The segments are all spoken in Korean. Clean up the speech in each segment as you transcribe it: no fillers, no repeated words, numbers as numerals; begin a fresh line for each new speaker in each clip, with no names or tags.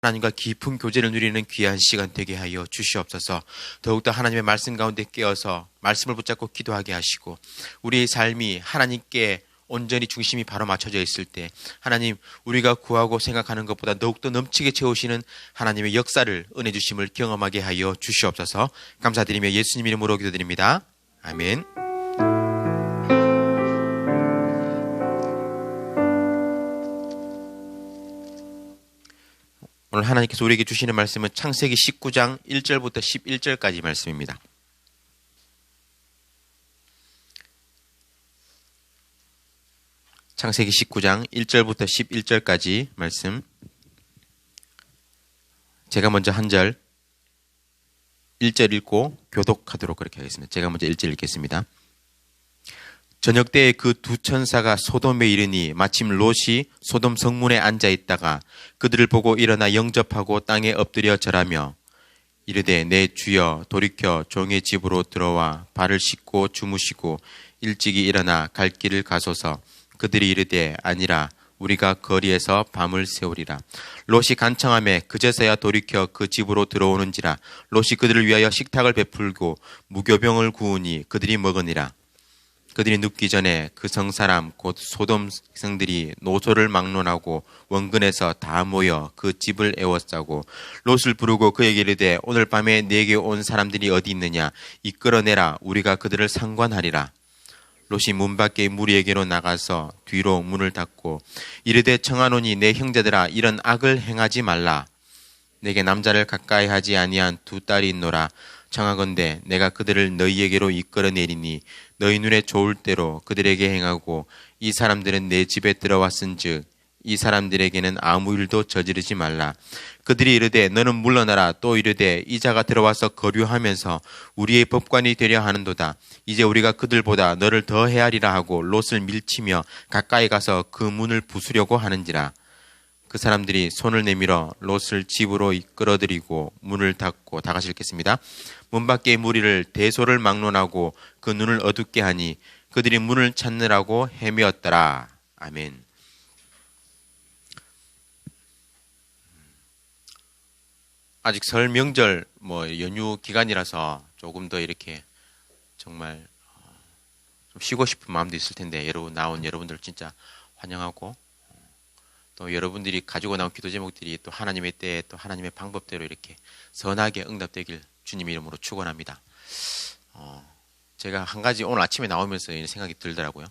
하나님과 깊은 교제를 누리는 귀한 시간 되게 하여 주시옵소서. 더욱더 하나님의 말씀 가운데 깨어서 말씀을 붙잡고 기도하게 하시고, 우리의 삶이 하나님께 온전히 중심이 바로 맞춰져 있을 때 하나님, 우리가 구하고 생각하는 것보다 더욱더 넘치게 채우시는 하나님의 역사를, 은혜 주심을 경험하게 하여 주시옵소서. 감사드리며 예수님 이름으로 기도드립니다. 아멘. 오늘 하나님께서 우리에게 주시는 말씀은 창세기 19장 1절부터 11절까지 말씀입니다. 창세기 19장 1절부터 11절까지 말씀. 제가 먼저 한 절 1절 읽고 교독하도록 그렇게 하겠습니다. 제가 먼저 1절 읽겠습니다. 저녁 때에 그 두 천사가 소돔에 이르니 마침 롯이 소돔 성문에 앉아 있다가 그들을 보고 일어나 영접하고 땅에 엎드려 절하며 이르되, 내 주여 돌이켜 종의 집으로 들어와 발을 씻고 주무시고 일찍이 일어나 갈 길을 가소서. 그들이 이르되, 아니라 우리가 거리에서 밤을 새우리라. 롯이 간청하매 그제서야 돌이켜 그 집으로 들어오는지라. 롯이 그들을 위하여 식탁을 베풀고 무교병을 구우니 그들이 먹으니라. 그들이 눕기 전에 그 성사람 곧 소돔 성들이 노소를 막론하고 원근에서 다 모여 그 집을 에워싸고 롯을 부르고 그에게 이르되, 오늘 밤에 내게 온 사람들이 어디 있느냐? 이끌어내라. 우리가 그들을 상관하리라. 롯이 문 밖에 무리에게로 나가서 뒤로 문을 닫고 이르되, 청하노니 내 형제들아, 이런 악을 행하지 말라. 내게 남자를 가까이 하지 아니한 두 딸이 있노라. 청하건대 내가 그들을 너희에게로 이끌어내리니 너희 눈에 좋을 대로 그들에게 행하고, 이 사람들은 내 집에 들어왔은즉 이 사람들에게는 아무 일도 저지르지 말라. 그들이 이르되, 너는 물러나라. 또 이르되, 이 자가 들어와서 거류하면서 우리의 법관이 되려 하는도다. 이제 우리가 그들보다 너를 더 헤아리라 하고 롯을 밀치며 가까이 가서 그 문을 부수려고 하는지라. 그 사람들이 손을 내밀어 롯을 집으로 이끌어들이고 문을 닫고, 다 같이 읽겠습니다. 문 밖의 무리를 대소를 막론하고 그 눈을 어둡게 하니 그들이 문을 찾느라고 헤매었더라. 아멘. 아직 설 명절 연휴 기간이라서 조금 더 이렇게 정말 좀 쉬고 싶은 마음도 있을 텐데, 나온 여러분들 진짜 환영하고, 또 여러분들이 가지고 나온 기도 제목들이 또 하나님의 때에 또 하나님의 방법대로 이렇게 선하게 응답되길 주님 이름으로 축원합니다. 제가 한 가지 오늘 아침에 나오면서 이런 생각이 들더라고요.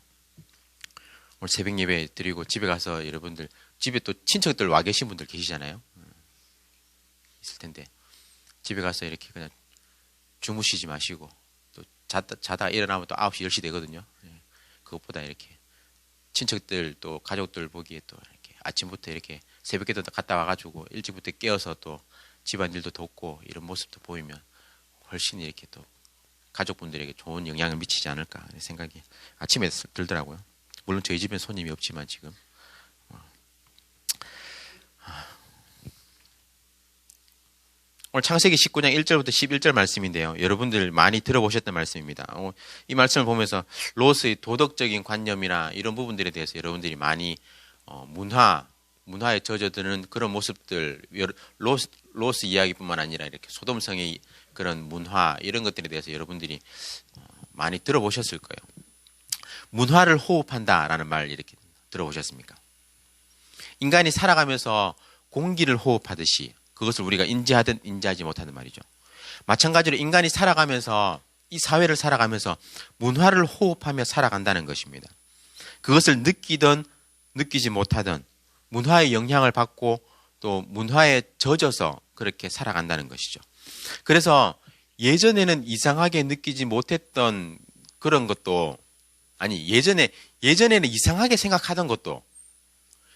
오늘 새벽 예배 드리고 집에 가서 여러분들, 집에 또 친척들 와 계신 분들 계시잖아요. 있을 텐데, 집에 가서 이렇게 그냥 주무시지 마시고, 또 자다 일어나면 또 9시, 10시 되거든요. 그것보다 이렇게 친척들 또 가족들 보기에 또 이렇게 아침부터 이렇게 새벽에도 갔다 와가지고 일찍부터 깨어서 또 집안일도 돕고 이런 모습도 보이면 훨씬 이렇게 또 가족분들에게 좋은 영향을 미치지 않을까 하는 생각이 아침에 들더라고요. 물론 저희 집엔 손님이 없지만 지금. 오늘 창세기 19장 1절부터 11절 말씀인데요. 여러분들 많이 들어보셨던 말씀입니다. 이 말씀을 보면서 롯의 도덕적인 관념이나 이런 부분들에 대해서 여러분들이 많이 문화에 젖어드는 그런 모습들, 롯의 이야기뿐만 아니라 이렇게 소돔성의 그런 문화, 이런 것들에 대해서 여러분들이 많이 들어보셨을 거예요. 문화를 호흡한다라는 말 이렇게 들어보셨습니까? 인간이 살아가면서 공기를 호흡하듯이 그것을 우리가 인지하든 인지하지 못하는 말이죠. 마찬가지로 인간이 살아가면서, 이 사회를 살아가면서 문화를 호흡하며 살아간다는 것입니다. 그것을 느끼든 느끼지 못하든 문화의 영향을 받고 또 문화에 젖어서 그렇게 살아간다는 것이죠. 그래서 예전에는 이상하게 느끼지 못했던 그런 것도, 예전에는 이상하게 생각하던 것도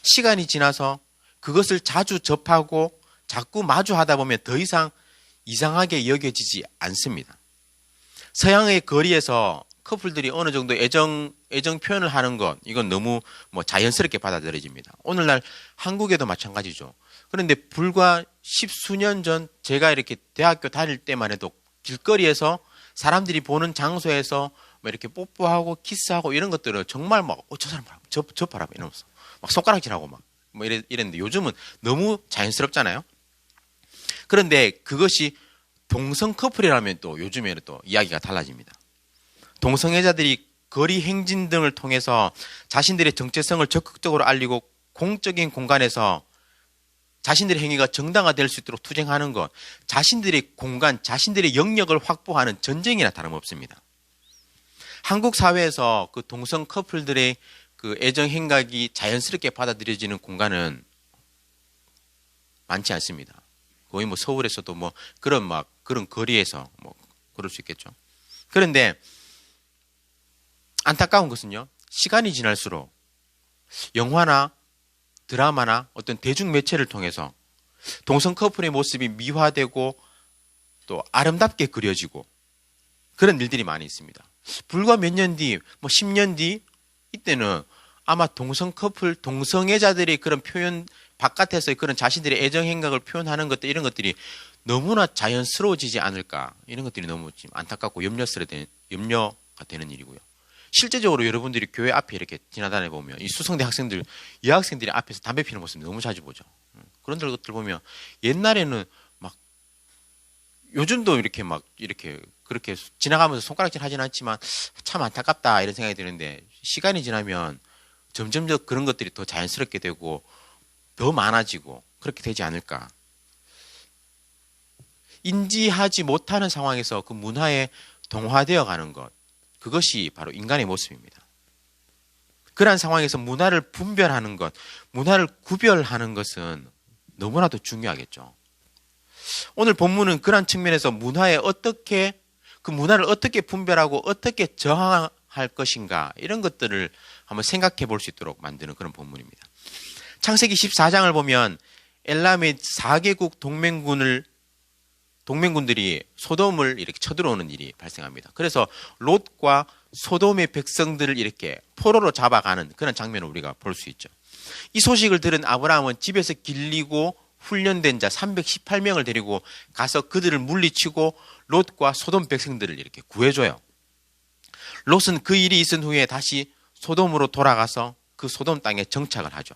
시간이 지나서 그것을 자주 접하고 자꾸 마주하다 보면 더 이상 이상하게 여겨지지 않습니다. 서양의 거리에서 커플들이 어느 정도 애정 표현을 하는 것, 이건 너무 자연스럽게 받아들여집니다. 오늘날 한국에도 마찬가지죠. 그런데 불과 10수년 전 제가 이렇게 대학교 다닐 때만 해도 길거리에서 사람들이 보는 장소에서 이렇게 뽀뽀하고 키스하고 이런 것들을 정말 저 사람 봐라, 저 봐라 이러면서 막 손가락질하고 막 이랬는데, 요즘은 너무 자연스럽잖아요. 그런데 그것이 동성 커플이라면 또 요즘에는 또 이야기가 달라집니다. 동성애자들이 거리 행진 등을 통해서 자신들의 정체성을 적극적으로 알리고 공적인 공간에서 자신들의 행위가 정당화될 수 있도록 투쟁하는 것, 자신들의 공간, 자신들의 영역을 확보하는 전쟁이나 다름없습니다. 한국 사회에서 그 동성 커플들의 그 애정 행각이 자연스럽게 받아들여지는 공간은 많지 않습니다. 거의 뭐 서울에서도 뭐 그런 거리에서 뭐 그럴 수 있겠죠. 그런데 안타까운 것은요, 시간이 지날수록 영화나 드라마나 어떤 대중 매체를 통해서 동성 커플의 모습이 미화되고 또 아름답게 그려지고 그런 일들이 많이 있습니다. 불과 몇 년 뒤, 뭐 10년 뒤 이때는 아마 동성 커플, 동성애자들의 그런 표현 바깥에서 그런 자신들의 애정 행각을 표현하는 것들 이런 것들이 너무나 자연스러워지지 않을까 이런 것들이 너무 지금 안타깝고 염려가 되는 일이고요. 실제적으로 여러분들이 교회 앞에 이렇게 지나다녀 보면 이 수성대 학생들, 여학생들이 앞에서 담배 피는 모습 너무 자주 보죠. 그런 것들 보면 옛날에는 막 요즘도 이렇게 그렇게 지나가면서 손가락질 하진 않지만 참 안타깝다 이런 생각이 드는데 시간이 지나면 점점 더 그런 것들이 더 자연스럽게 되고 더 많아지고 그렇게 되지 않을까. 인지하지 못하는 상황에서 그 문화에 동화되어 가는 것, 그것이 바로 인간의 모습입니다. 그러한 상황에서 문화를 분별하는 것, 문화를 구별하는 것은 너무나도 중요하겠죠. 오늘 본문은 그러한 측면에서 그 문화를 어떻게 분별하고 어떻게 저항할 것인가 이런 것들을 한번 생각해 볼 수 있도록 만드는 그런 본문입니다. 창세기 14장을 보면 엘람의 4개국 동맹군들이 소돔을 이렇게 쳐들어오는 일이 발생합니다. 그래서 롯과 소돔의 백성들을 이렇게 포로로 잡아가는 그런 장면을 우리가 볼 수 있죠. 이 소식을 들은 아브라함은 집에서 길리고 훈련된 자 318명을 데리고 가서 그들을 물리치고 롯과 소돔 백성들을 이렇게 구해줘요. 롯은 그 일이 있은 후에 다시 소돔으로 돌아가서 그 소돔 땅에 정착을 하죠.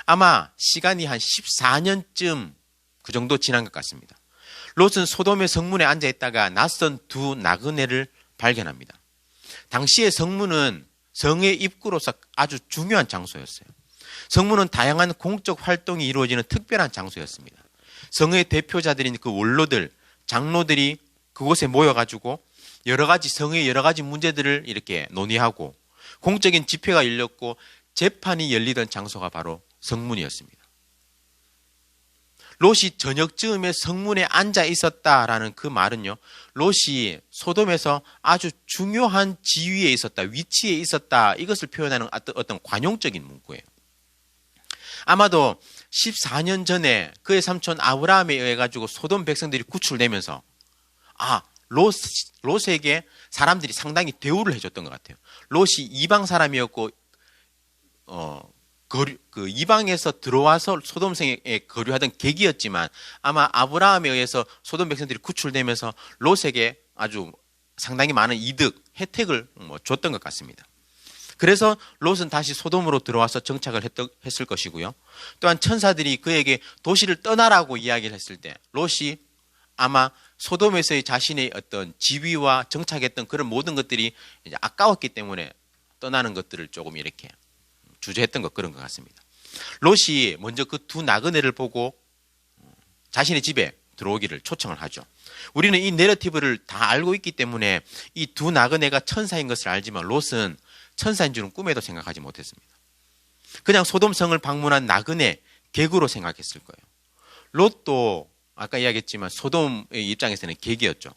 아마 시간이 한 14년쯤 그 정도 지난 것 같습니다. 롯은 소돔의 성문에 앉아 있다가 낯선 두 나그네를 발견합니다. 당시의 성문은 성의 입구로서 아주 중요한 장소였어요. 성문은 다양한 공적 활동이 이루어지는 특별한 장소였습니다. 성의 대표자들인 그 원로들, 장로들이 그곳에 모여가지고 성의 여러 가지 문제들을 이렇게 논의하고 공적인 집회가 열렸고 재판이 열리던 장소가 바로 성문이었습니다. 롯이 저녁쯤에 성문에 앉아 있었다라는 그 말은요, 롯이 소돔에서 아주 중요한 지위에 있었다, 위치에 있었다, 이것을 표현하는 어떤 관용적인 문구예요. 아마도 14년 전에 그의 삼촌 아브라함에 의해 가지고 소돔 백성들이 구출되면서 롯에게 사람들이 상당히 대우를 해줬던 것 같아요. 롯이 이방 사람이었고 그 이방에서 들어와서 소돔성에 거류하던 계기였지만 아마 아브라함에 의해서 소돔 백성들이 구출되면서 롯에게 아주 상당히 많은 이득, 혜택을 줬던 것 같습니다. 그래서 롯은 다시 소돔으로 들어와서 정착을 했을 것이고요. 또한 천사들이 그에게 도시를 떠나라고 이야기를 했을 때 롯이 아마 소돔에서의 자신의 어떤 지위와 정착했던 그런 모든 것들이 이제 아까웠기 때문에 떠나는 것들을 조금 이렇게 주저했던 그런 것 같습니다. 롯이 먼저 그 두 나그네를 보고 자신의 집에 들어오기를 초청을 하죠. 우리는 이 내러티브를 다 알고 있기 때문에 이 두 나그네가 천사인 것을 알지만 롯은 천사인 줄은 꿈에도 생각하지 못했습니다. 그냥 소돔성을 방문한 나그네, 객으로 생각했을 거예요. 롯도 아까 이야기했지만 소돔의 입장에서는 객이었죠.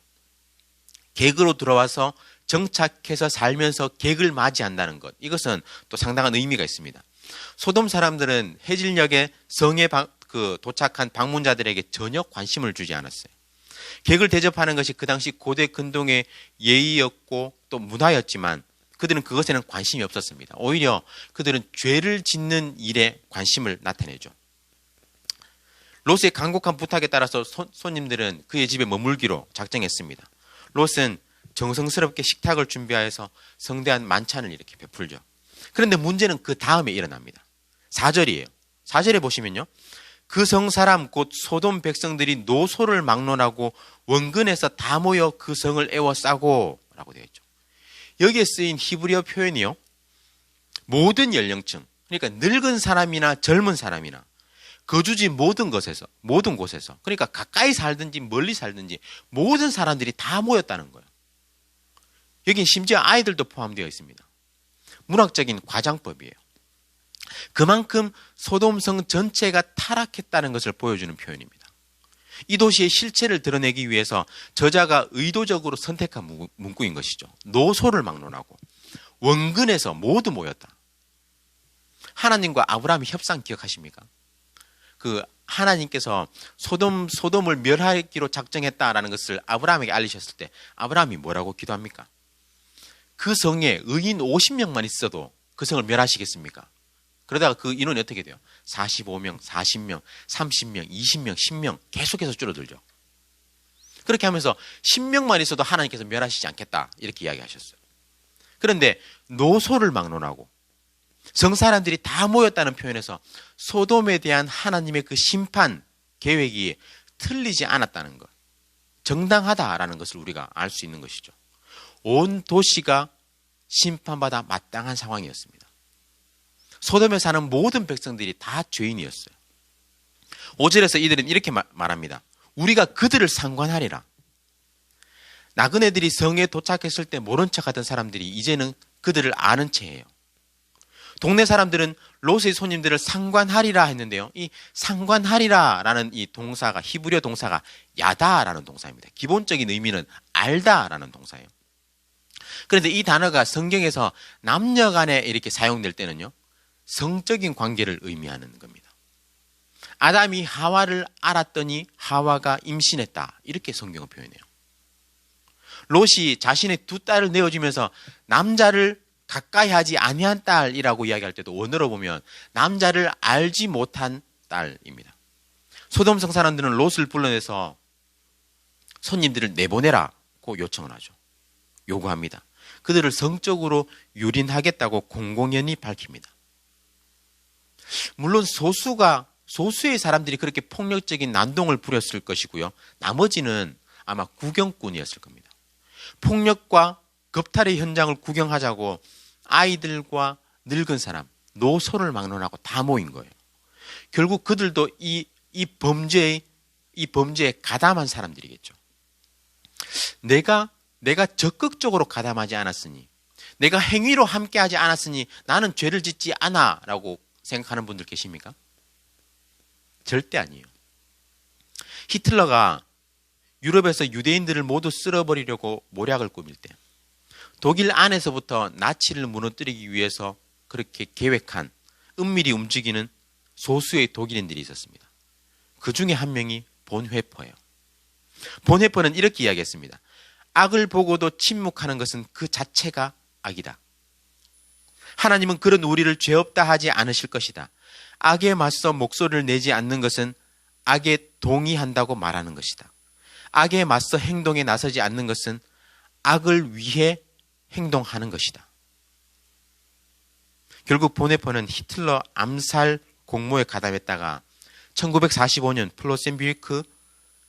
객으로 들어와서 정착해서 살면서 객을 맞이한다는 것, 이것은 또 상당한 의미가 있습니다. 소돔 사람들은 해질녘에 성에 도착한 방문자들에게 전혀 관심을 주지 않았어요. 객을 대접하는 것이 그 당시 고대 근동의 예의였고 또 문화였지만 그들은 그것에는 관심이 없었습니다. 오히려 그들은 죄를 짓는 일에 관심을 나타내죠. 롯의 간곡한 부탁에 따라서 손님들은 그의 집에 머물기로 작정했습니다. 롯은 정성스럽게 식탁을 준비하여서 성대한 만찬을 이렇게 베풀죠. 그런데 문제는 그 다음에 일어납니다. 4절이에요. 4절에 보시면요, 그 성사람 곧 소돔 백성들이 노소를 막론하고 원근에서 다 모여 그 성을 에워싸고 라고 되어 있죠. 여기에 쓰인 히브리어 표현이요, 모든 연령층, 그러니까 늙은 사람이나 젊은 사람이나 거주지 모든 곳에서, 그러니까 가까이 살든지 멀리 살든지 모든 사람들이 다 모였다는 거예요. 여긴 심지어 아이들도 포함되어 있습니다. 문학적인 과장법이에요. 그만큼 소돔성 전체가 타락했다는 것을 보여주는 표현입니다. 이 도시의 실체를 드러내기 위해서 저자가 의도적으로 선택한 문구인 것이죠. 노소를 막론하고 원근에서 모두 모였다. 하나님과 아브라함의 협상 기억하십니까? 그 하나님께서 소돔을 멸하기로 작정했다라는 것을 아브라함에게 알리셨을 때 아브라함이 뭐라고 기도합니까? 그 성에 의인 50명만 있어도 그 성을 멸하시겠습니까? 그러다가 그 인원이 어떻게 돼요? 45명, 40명, 30명, 20명, 10명 계속해서 줄어들죠. 그렇게 하면서 10명만 있어도 하나님께서 멸하시지 않겠다 이렇게 이야기하셨어요. 그런데 노소를 막론하고 성 사람들이 다 모였다는 표현에서 소돔에 대한 하나님의 그 심판 계획이 틀리지 않았다는 것, 정당하다라는 것을 우리가 알 수 있는 것이죠. 온 도시가 심판받아 마땅한 상황이었습니다. 소돔에 사는 모든 백성들이 다 죄인이었어요. 5절에서 이들은 이렇게 말합니다. 우리가 그들을 상관하리라. 나그네들이 성에 도착했을 때 모른 척하던 사람들이 이제는 그들을 아는 체예요. 동네 사람들은 롯의 손님들을 상관하리라 했는데요, 이 상관하리라라는 이 동사가, 히브리어 동사가 야다라는 동사입니다. 기본적인 의미는 알다라는 동사예요. 그런데 이 단어가 성경에서 남녀 간에 이렇게 사용될 때는요, 성적인 관계를 의미하는 겁니다. 아담이 하와를 알았더니 하와가 임신했다, 이렇게 성경은 표현해요. 롯이 자신의 두 딸을 내어주면서 남자를 가까이 하지 아니한 딸이라고 이야기할 때도 원어로 보면 남자를 알지 못한 딸입니다. 소돔성 사람들은 롯을 불러내서 손님들을 내보내라고 요청을 하죠. 요구합니다. 그들을 성적으로 유린하겠다고 공공연히 밝힙니다. 물론 소수의 사람들이 그렇게 폭력적인 난동을 부렸을 것이고요, 나머지는 아마 구경꾼이었을 겁니다. 폭력과 겁탈의 현장을 구경하자고 아이들과 늙은 사람, 노소를 막론하고 다 모인 거예요. 결국 그들도 이 범죄에 가담한 사람들이겠죠. 내가 적극적으로 가담하지 않았으니, 내가 행위로 함께하지 않았으니 나는 죄를 짓지 않아라고 생각하는 분들 계십니까? 절대 아니에요. 히틀러가 유럽에서 유대인들을 모두 쓸어버리려고 모략을 꾸밀 때 독일 안에서부터 나치를 무너뜨리기 위해서 그렇게 계획한, 은밀히 움직이는 소수의 독일인들이 있었습니다. 그 중에 한 명이 본회퍼예요. 본회퍼는 이렇게 이야기했습니다. 악을 보고도 침묵하는 것은 그 자체가 악이다. 하나님은 그런 우리를 죄 없다 하지 않으실 것이다. 악에 맞서 목소리를 내지 않는 것은 악에 동의한다고 말하는 것이다. 악에 맞서 행동에 나서지 않는 것은 악을 위해 행동하는 것이다. 결국 본회퍼는 히틀러 암살 공모에 가담했다가 1945년 플로센비크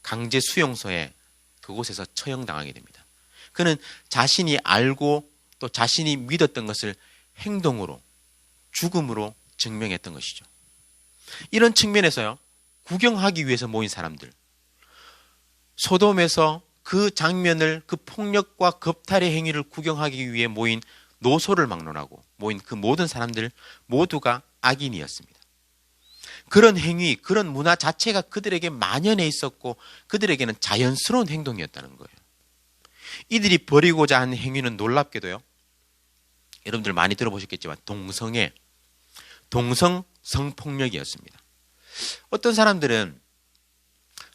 강제 수용소에 그곳에서 처형당하게 됩니다. 그는 자신이 알고 또 자신이 믿었던 것을 행동으로, 죽음으로 증명했던 것이죠. 이런 측면에서요, 구경하기 위해서 모인 사람들, 소돔에서 그 장면을, 그 폭력과 겁탈의 행위를 구경하기 위해 모인 노소를 막론하고 모인 그 모든 사람들 모두가 악인이었습니다. 그런 행위, 그런 문화 자체가 그들에게 만연해 있었고 그들에게는 자연스러운 행동이었다는 거예요. 이들이 벌이고자 하는 행위는 놀랍게도요, 여러분들 많이 들어보셨겠지만 동성 성폭력이었습니다. 어떤 사람들은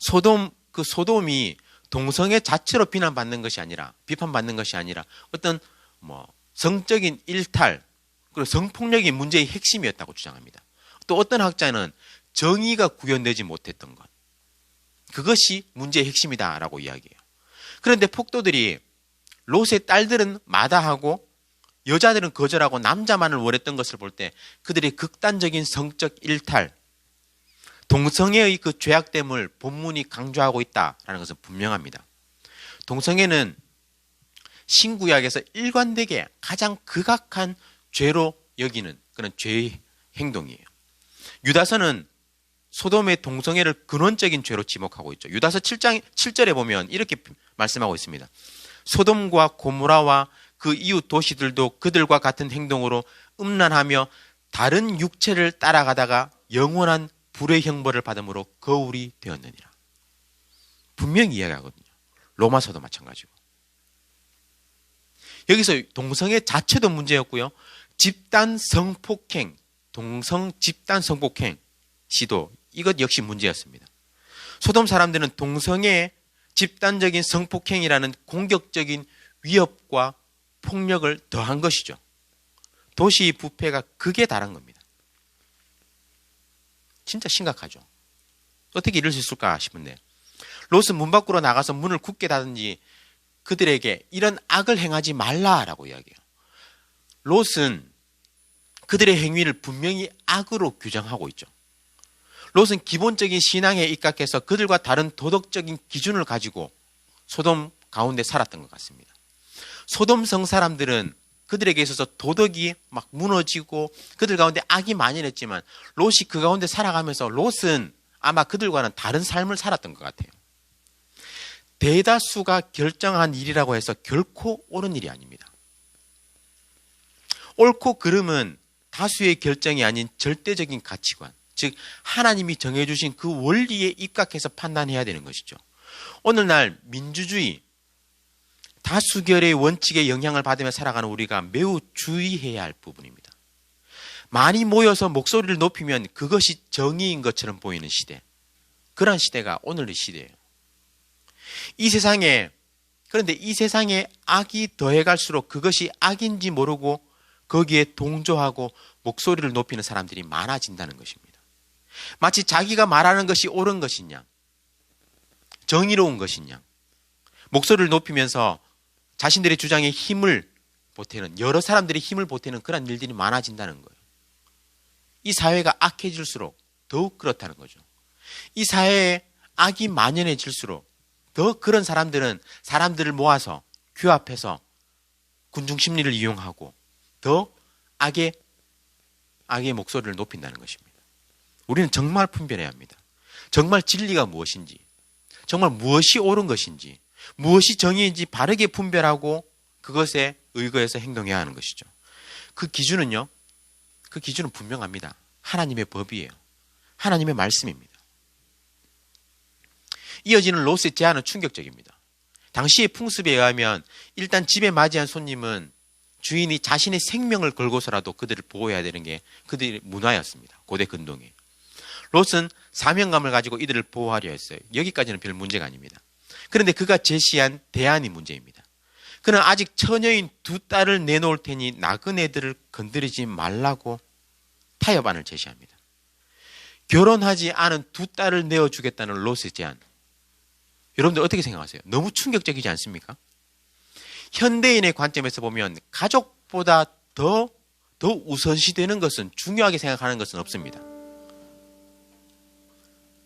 소돔이 동성애 자체로 비판받는 것이 아니라 어떤 성적인 일탈, 그리고 성폭력이 문제의 핵심이었다고 주장합니다. 또 어떤 학자는 정의가 구현되지 못했던 것, 그것이 문제의 핵심이다라고 이야기해요. 그런데 폭도들이 롯의 딸들은 마다하고 여자들은 거절하고 남자만을 원했던 것을 볼 때 그들의 극단적인 성적 일탈, 동성애의 그 죄악됨을 본문이 강조하고 있다라는 것은 분명합니다. 동성애는 신구약에서 일관되게 가장 극악한 죄로 여기는 그런 죄의 행동이에요. 유다서는 소돔의 동성애를 근원적인 죄로 지목하고 있죠. 유다서 7장 7절에 보면 이렇게 말씀하고 있습니다. 소돔과 고모라와 그 이웃 도시들도 그들과 같은 행동으로 음란하며 다른 육체를 따라가다가 영원한 불의 형벌을 받음으로 거울이 되었느니라. 분명히 이야기하거든요. 로마서도 마찬가지고. 여기서 동성애 자체도 문제였고요. 집단 성폭행, 동성 집단 성폭행 시도 이것 역시 문제였습니다. 소돔 사람들은 동성애 집단적인 성폭행이라는 공격적인 위협과 폭력을 더한 것이죠. 도시 부패가 극에 달한 겁니다. 진짜 심각하죠. 어떻게 이럴 수 있을까 싶은데 롯은 문 밖으로 나가서 문을 굳게 닫든지 그들에게 이런 악을 행하지 말라라고 이야기해요. 롯은 그들의 행위를 분명히 악으로 규정하고 있죠. 롯은 기본적인 신앙에 입각해서 그들과 다른 도덕적인 기준을 가지고 소돔 가운데 살았던 것 같습니다. 소돔 성 사람들은 그들에게 있어서 도덕이 막 무너지고 그들 가운데 악이 만연했지만 롯이 그 가운데 살아가면서 롯은 아마 그들과는 다른 삶을 살았던 것 같아요. 대다수가 결정한 일이라고 해서 결코 옳은 일이 아닙니다. 옳고 그름은 다수의 결정이 아닌 절대적인 가치관, 즉 하나님이 정해주신 그 원리에 입각해서 판단해야 되는 것이죠. 오늘날 민주주의, 다수결의 원칙에 영향을 받으며 살아가는 우리가 매우 주의해야 할 부분입니다. 많이 모여서 목소리를 높이면 그것이 정의인 것처럼 보이는 시대, 그런 시대가 오늘의 시대예요. 그런데 이 세상에 악이 더해갈수록 그것이 악인지 모르고 거기에 동조하고 목소리를 높이는 사람들이 많아진다는 것입니다. 마치 자기가 말하는 것이 옳은 것이냐, 정의로운 것이냐, 목소리를 높이면서 자신들의 주장에 힘을 보태는, 여러 사람들이 힘을 보태는 그런 일들이 많아진다는 거예요. 이 사회가 악해질수록 더욱 그렇다는 거죠. 이 사회에 악이 만연해질수록 더 그런 사람들은 사람들을 모아서 규합해서 군중심리를 이용하고 더 악의 목소리를 높인다는 것입니다. 우리는 정말 분별해야 합니다. 정말 진리가 무엇인지, 정말 무엇이 옳은 것인지, 무엇이 정의인지 바르게 분별하고 그것에 의거해서 행동해야 하는 것이죠. 그 기준은 분명합니다. 하나님의 법이에요. 하나님의 말씀입니다. 이어지는 롯의 제안은 충격적입니다. 당시의 풍습에 의하면 일단 집에 맞이한 손님은 주인이 자신의 생명을 걸고서라도 그들을 보호해야 되는 게 그들의 문화였습니다. 고대 근동에. 롯은 사명감을 가지고 이들을 보호하려 했어요. 여기까지는 별 문제가 아닙니다. 그런데 그가 제시한 대안이 문제입니다. 그는 아직 처녀인 두 딸을 내놓을 테니 나그네들을 건드리지 말라고 타협안을 제시합니다. 결혼하지 않은 두 딸을 내어주겠다는 롯의 제안. 여러분들 어떻게 생각하세요? 너무 충격적이지 않습니까? 현대인의 관점에서 보면 가족보다 더 우선시되는 것은, 중요하게 생각하는 것은 없습니다.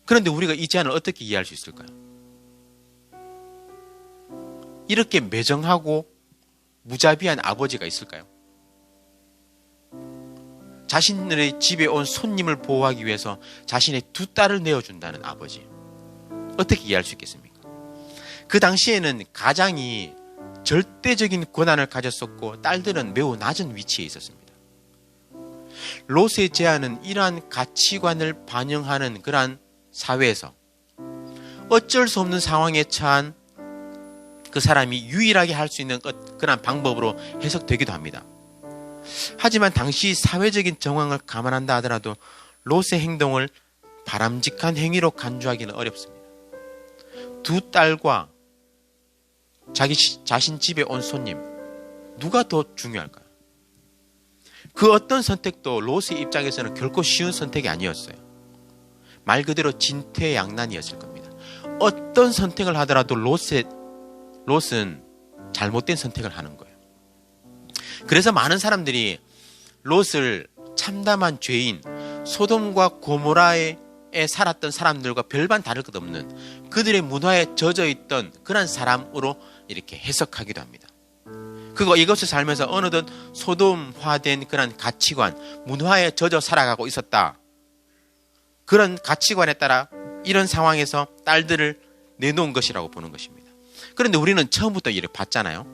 그런데 우리가 이 제안을 어떻게 이해할 수 있을까요? 이렇게 매정하고 무자비한 아버지가 있을까요? 자신의 집에 온 손님을 보호하기 위해서 자신의 두 딸을 내어준다는 아버지. 어떻게 이해할 수 있겠습니까? 그 당시에는 가장이 절대적인 권한을 가졌었고 딸들은 매우 낮은 위치에 있었습니다. 롯의 제안은 이러한 가치관을 반영하는 그러한 사회에서 어쩔 수 없는 상황에 처한 그 사람이 유일하게 할 수 있는 그러한 방법으로 해석되기도 합니다. 하지만 당시 사회적인 정황을 감안한다 하더라도 롯의 행동을 바람직한 행위로 간주하기는 어렵습니다. 두 딸과 자신 집에 온 손님, 누가 더 중요할까요? 그 어떤 선택도 롯의 입장에서는 결코 쉬운 선택이 아니었어요. 말 그대로 진퇴양난이었을 겁니다. 어떤 선택을 하더라도 롯은 잘못된 선택을 하는 거예요. 그래서 많은 사람들이 롯을 참담한 죄인, 소돔과 고모라의 소돔에 살았던 사람들과 별반 다를 것 없는 그들의 문화에 젖어 있던 그런 사람으로 이렇게 해석하기도 합니다. 그리고 이것을 살면서 어느덧 소돔화된 그런 가치관, 문화에 젖어 살아가고 있었다. 그런 가치관에 따라 이런 상황에서 딸들을 내놓은 것이라고 보는 것입니다. 그런데 우리는 처음부터 이렇게 봤잖아요.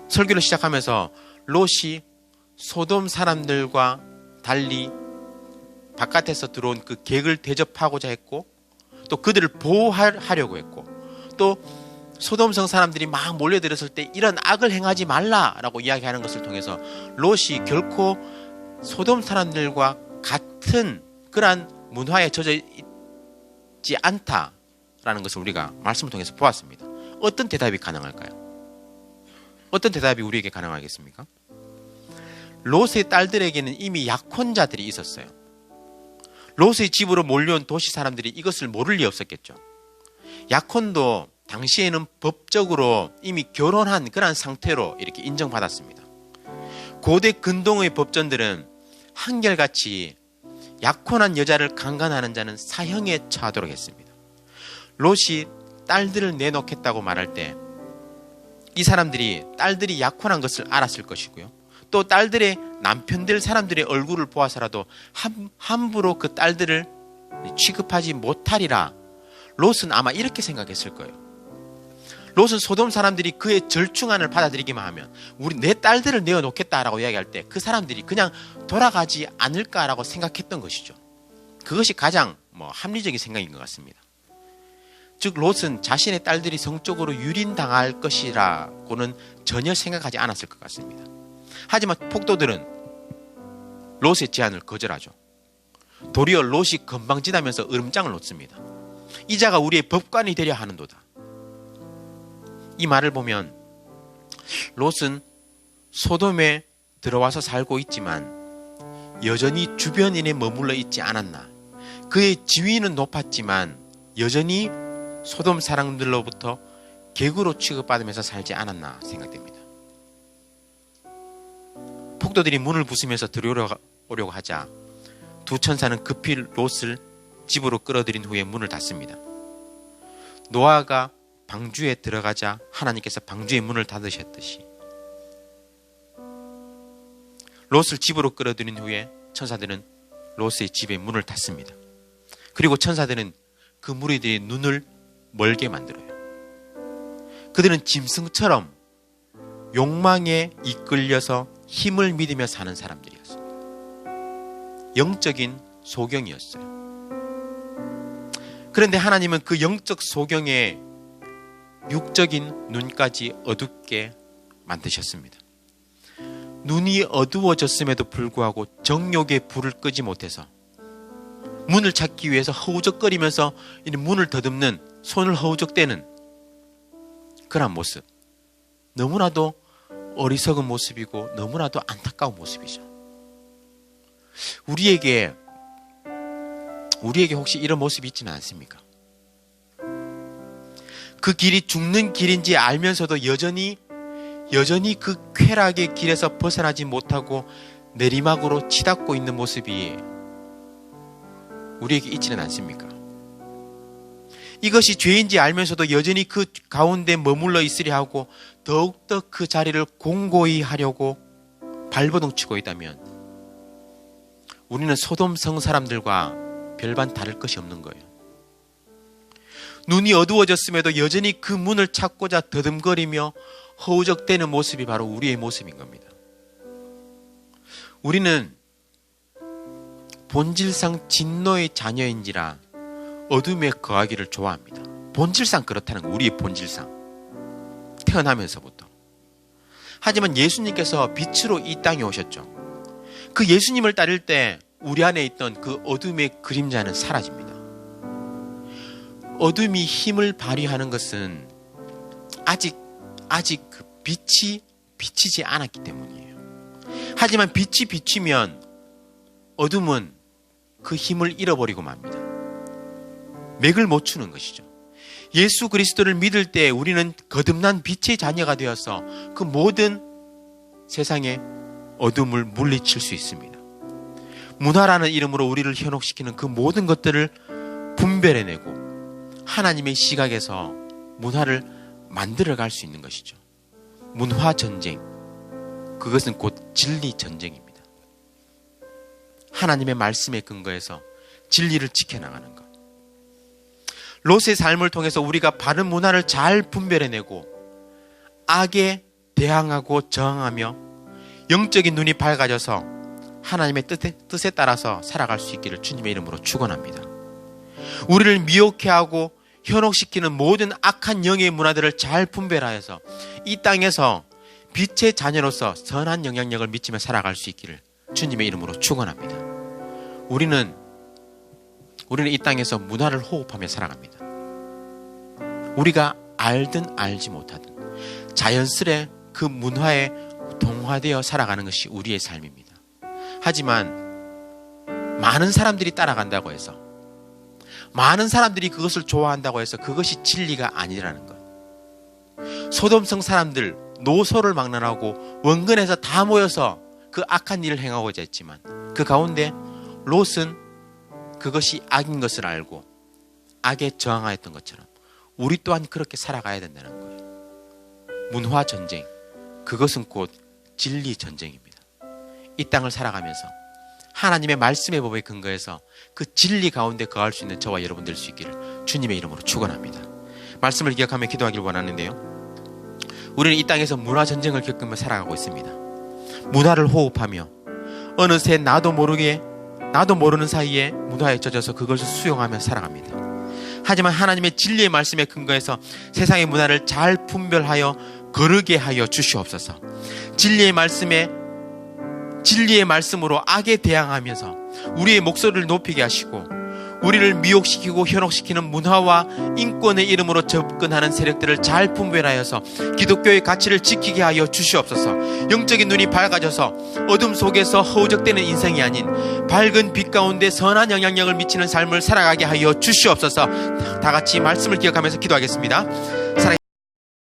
설교를 시작하면서 롯이 소돔 사람들과 달리 바깥에서 들어온 그 객을 대접하고자 했고, 또 그들을 보호하려고 했고, 또 소돔성 사람들이 막 몰려들었을 때 이런 악을 행하지 말라라고 이야기하는 것을 통해서 롯이 결코 소돔 사람들과 같은 그러한 문화에 젖어 있지 않다라는 것을 우리가 말씀을 통해서 보았습니다. 어떤 대답이 가능할까요? 어떤 대답이 우리에게 가능하겠습니까? 롯의 딸들에게는 이미 약혼자들이 있었어요. 롯의 집으로 몰려온 도시 사람들이 이것을 모를 리 없었겠죠. 약혼도 당시에는 법적으로 이미 결혼한 그런 상태로 이렇게 인정받았습니다. 고대 근동의 법전들은 한결같이 약혼한 여자를 강간하는 자는 사형에 처하도록 했습니다. 롯이 딸들을 내놓겠다고 말할 때 이 사람들이 딸들이 약혼한 것을 알았을 것이고요. 또 딸들의 남편들 사람들의 얼굴을 보아서라도 함부로 그 딸들을 취급하지 못하리라. 롯은 아마 이렇게 생각했을 거예요. 롯은 소돔 사람들이 그의 절충안을 받아들이기만 하면 내 딸들을 내어놓겠다라고 이야기할 때 그 사람들이 그냥 돌아가지 않을까라고 생각했던 것이죠. 그것이 가장 합리적인 생각인 것 같습니다. 즉 롯은 자신의 딸들이 성적으로 유린당할 것이라고는 전혀 생각하지 않았을 것 같습니다. 하지만 폭도들은 롯의 제안을 거절하죠. 도리어 롯이 건방지다면서 으름장을 놓습니다. 이자가 우리의 법관이 되려 하는도다. 이 말을 보면 롯은 소돔에 들어와서 살고 있지만 여전히 주변인에 머물러 있지 않았나. 그의 지위는 높았지만 여전히 소돔 사람들로부터 객으로 취급받으면서 살지 않았나 생각됩니다. 폭도들이 문을 부수면서 들어오려고 하자 두 천사는 급히 롯을 집으로 끌어들인 후에 문을 닫습니다. 노아가 방주에 들어가자 하나님께서 방주의 문을 닫으셨듯이 롯을 집으로 끌어들인 후에 천사들은 롯의 집의 문을 닫습니다. 그리고 천사들은 그 무리들의 눈을 멀게 만들어요. 그들은 짐승처럼 욕망에 이끌려서 힘을 믿으며 사는 사람들이었습니다. 영적인 소경이었어요. 그런데 하나님은 그 영적 소경의 육적인 눈까지 어둡게 만드셨습니다. 눈이 어두워졌음에도 불구하고 정욕의 불을 끄지 못해서 문을 찾기 위해서 허우적거리면서 문을 더듬는 손을 허우적대는 그런 모습, 너무나도 어리석은 모습이고 너무나도 안타까운 모습이죠. 우리에게 혹시 이런 모습이 있지는 않습니까? 그 길이 죽는 길인지 알면서도 여전히 그 쾌락의 길에서 벗어나지 못하고 내리막으로 치닫고 있는 모습이 우리에게 있지는 않습니까? 이것이 죄인지 알면서도 여전히 그 가운데 머물러 있으려 하고 더욱더 그 자리를 공고히 하려고 발버둥 치고 있다면 우리는 소돔성 사람들과 별반 다를 것이 없는 거예요. 눈이 어두워졌음에도 여전히 그 문을 찾고자 더듬거리며 허우적대는 모습이 바로 우리의 모습인 겁니다. 우리는 본질상 진노의 자녀인지라 어둠에 거하기를 좋아합니다. 본질상 그렇다는 거, 우리의 본질상. 태어나면서부터. 하지만 예수님께서 빛으로 이 땅에 오셨죠. 그 예수님을 따를 때 우리 안에 있던 그 어둠의 그림자는 사라집니다. 어둠이 힘을 발휘하는 것은 아직 그 빛이 비치지 않았기 때문이에요. 하지만 빛이 비치면 어둠은 그 힘을 잃어버리고 맙니다. 맥을 못 추는 것이죠. 예수 그리스도를 믿을 때 우리는 거듭난 빛의 자녀가 되어서 그 모든 세상의 어둠을 물리칠 수 있습니다. 문화라는 이름으로 우리를 현혹시키는 그 모든 것들을 분별해내고 하나님의 시각에서 문화를 만들어갈 수 있는 것이죠. 문화 전쟁, 그것은 곧 진리 전쟁입니다. 하나님의 말씀에 근거해서 진리를 지켜나가는 것. 롯의 삶을 통해서 우리가 바른 문화를 잘 분별해내고 악에 대항하고 저항하며 영적인 눈이 밝아져서 하나님의 뜻에 따라서 살아갈 수 있기를 주님의 이름으로 축원합니다. 우리를 미혹해하고 현혹시키는 모든 악한 영의 문화들을 잘 분별하여서 이 땅에서 빛의 자녀로서 선한 영향력을 미치며 살아갈 수 있기를 주님의 이름으로 축원합니다. 우리는 이 땅에서 문화를 호흡하며 살아갑니다. 우리가 알든 알지 못하든 자연스레 그 문화에 동화되어 살아가는 것이 우리의 삶입니다. 하지만 많은 사람들이 따라간다고 해서, 많은 사람들이 그것을 좋아한다고 해서 그것이 진리가 아니라는 것. 소돔성 사람들 노소를 막론하고 원근에서 다 모여서 그 악한 일을 행하고자 했지만 그 가운데 롯은 그것이 악인 것을 알고 악에 저항하였던 것처럼 우리 또한 그렇게 살아가야 된다는 거예요. 문화 전쟁, 그것은 곧 진리 전쟁입니다. 이 땅을 살아가면서 하나님의 말씀의 법에 근거해서 그 진리 가운데 거할 수 있는 저와 여러분 될 수 있기를 주님의 이름으로 축원합니다. 말씀을 기억하며 기도하길 원하는데요, 우리는 이 땅에서 문화 전쟁을 겪으며 살아가고 있습니다. 문화를 호흡하며 어느새 나도 모르는 사이에 문화에 젖어서 그것을 수용하며 살아갑니다. 하지만 하나님의 진리의 말씀에 근거해서 세상의 문화를 잘 분별하여 거르게 하여 주시옵소서. 진리의 말씀으로 악에 대항하면서 우리의 목소리를 높이게 하시고 우리를 미혹시키고 현혹시키는 문화와 인권의 이름으로 접근하는 세력들을 잘 분별하여서 기독교의 가치를 지키게 하여 주시옵소서. 영적인 눈이 밝아져서 어둠 속에서 허우적대는 인생이 아닌 밝은 빛 가운데 선한 영향력을 미치는 삶을 살아가게 하여 주시옵소서. 다 같이 말씀을 기억하면서 기도하겠습니다.